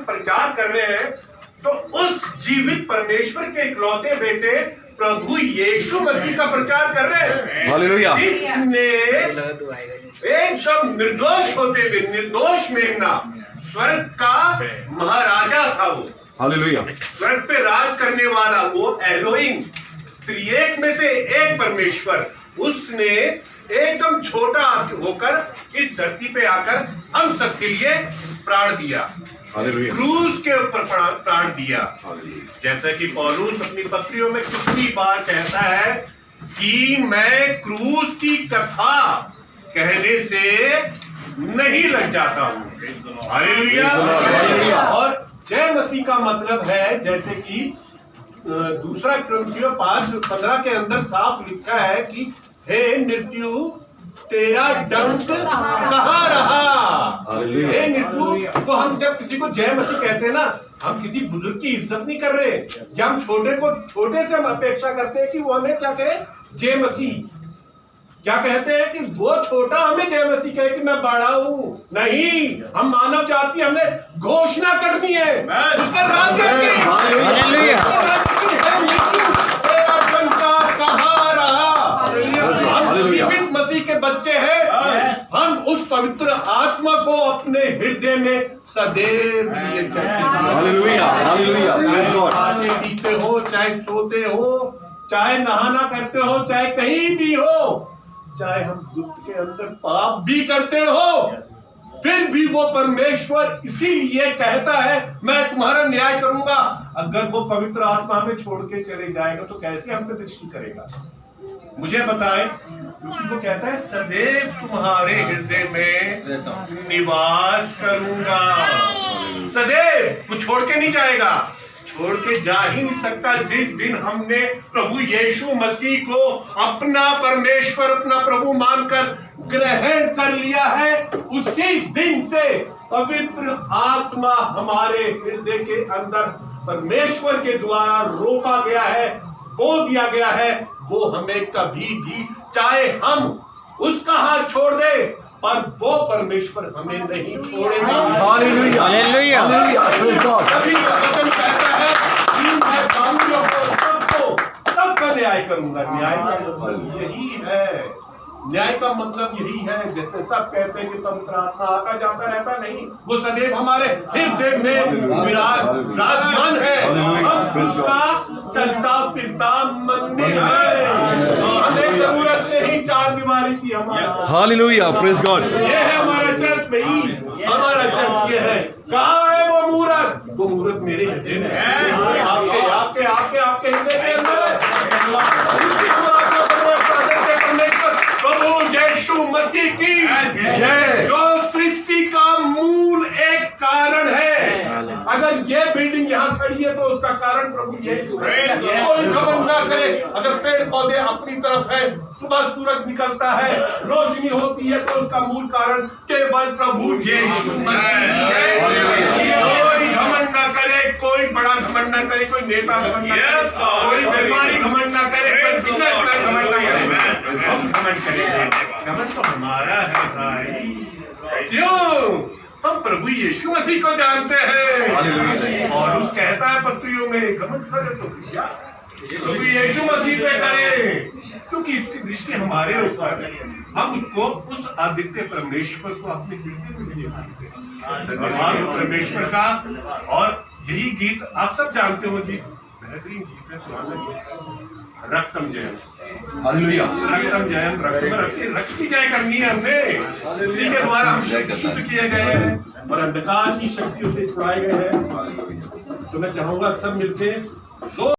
हम प्रचार कर रहे हैं तो उस जीवित परमेश्वर के इकलौते बेटे प्रभु यीशु मसीह का प्रचार कर रहे हैं, हालेलुया। जिसने एकदम निर्दोष होते हुए, निर्दोष मेमना, स्वर्ग का महाराजा था वो, हालेलुया। स्वर्ग पे राज करने वाला वो एलोहिम, त्रिएक में से एक परमेश्वर, उसने एकदम छोटा होकर इस धरती पे आकर हम सबके लिए प्राण दिया, हालेलुया। क्रूस के ऊपर प्राण दिया। जैसा कि पौलुस अपनी पत्रियों में कितनी बार कहता है कि मैं क्रूस की कथा कहने से नहीं लग जाता हूं। हालेलुया। और जय मसीह का मतलब है, जैसे कि दूसरा कुरिन्थियों 5:15 के अंदर साफ लिखा है कि हे मृत्यु तेरा डंक कहाँ रहा। हे मृत्यु, तो हम जब किसी को जय मसीह कहते हैं ना, हम किसी बुजुर्ग की इज्जत नहीं कर रहे, या हम छोटे को छोटे से हम अपेक्षा करते हैं कि वो हमें क्या कहे, जय मसीह। क्या कहते हैं कि वो छोटा हमें जय मसीह कहे कि मैं बड़ा हूं। नहीं, हम मानव जाति, हमने घोषणा करनी है उसका राज्य की। कहाँ रहा। हम जीवित मसीह के बच्चे हैं, हम उस पवित्र आत्मा को अपने हृदय में सदैव लिए चलते। Hallelujah, hallelujah, praise God. खाते पीते हो, चाहे सोते हो, चाहे नहाना करते हो, चाहे कहीं भी हो, चाहे हम गुप्त के अंदर पाप भी करते हो, फिर भी वो परमेश्वर इसीलिए कहता है मैं तुम्हारा न्याय करूंगा। अगर वो पवित्र आत्मा हमें छोड़ के चले जाएगा तो कैसे हम पे दृष्टि करेगा, मुझे बताए। क्योंकि वो कहता है सदैव तुम्हारे हृदय में निवास करूंगा। सदैव वो छोड़ के नहीं जाएगा, छोड़ के जा ही नहीं सकता। जिस दिन हमने प्रभु यीशु मसीह को अपना परमेश्वर, अपना प्रभु मानकर ग्रहण कर लिया है, उसी दिन से पवित्र आत्मा हमारे हृदय के अंदर परमेश्वर के द्वारा रोका गया है, बो दिया गया है। वो हमें कभी भी, चाहे हम उसका हाथ छोड़ दे, पर वो परमेश्वर हमें नहीं छोड़ेगा। Hallelujah, hallelujah. Praise God. कभी वचन कहता है कि मैं पापियों को, सबका न्याय करूंगा। न्याय का मतलब यही है, न्याय का मतलब यही है। जैसे सब कहते हैं कि पवित्र आत्मा आता जाता रहता, नहीं, वो सदैव हमारे हृदय में विराजमान है। हम उसका चलता फिरता मंदिर है, हमें जरूरत नहीं चार दीवारी की। हमारा हालेलुया, प्रेज़ गॉड। ये है हमारा चर्च भाई, हमारा चर्च ये है। कहाँ है वो मूरत? वो मूरत मेरे हृदय में है, आपके आपके आपके आपके हृदय के अंदर है। प्रभु यीशु मसीह की जय, जो सृष्टि का मूल एक कारण है। अगर ये बिल्डिंग यहाँ खड़ी है तो उसका कारण प्रभु यीशु है। कोई घमंड ना करे। अगर पेड़ पौधे अपनी तरफ है, सुबह सूरज निकलता है, रोशनी होती है, तो उसका मूल कारण केवल प्रभु यीशु मसीह है। कोई घमंड ना करे, कोई बड़ा घमंड ना करे, कोई नेता घमंड ना करे, कोई व्यापारी घमंड ना करे, कोई बिजनेसमैन घमंड ना करे। हम घमंड करेंगे, घमंड तो हमारा है भाई। क्यों? हम प्रभु यीशु मसीह को जानते हैं। और उस कहता है पत्रियों में घमंड करे तो क्या प्रभु यीशु मसीह पे करें, क्योंकि इसकी दृष्टि हमारे ऊपर है। हम उसको, उस आदित्य परमेश्वर को अपने हृदय में ले आते हैं। धन्यवाद परमेश्वर का। और यही गीत आप सब जानते हो जी, बेहतरीन गीत है, पुराना गीत, रक्तम जयम। हालेलुया, रक्तम जयम, रक्त की जय करनी है हमने, उसी के द्वारा हम शुद्ध किए गए हैं और अंधकार की शक्तियों से छुड़ाए गए हैं। तो मैं चाहूंगा सब मिलते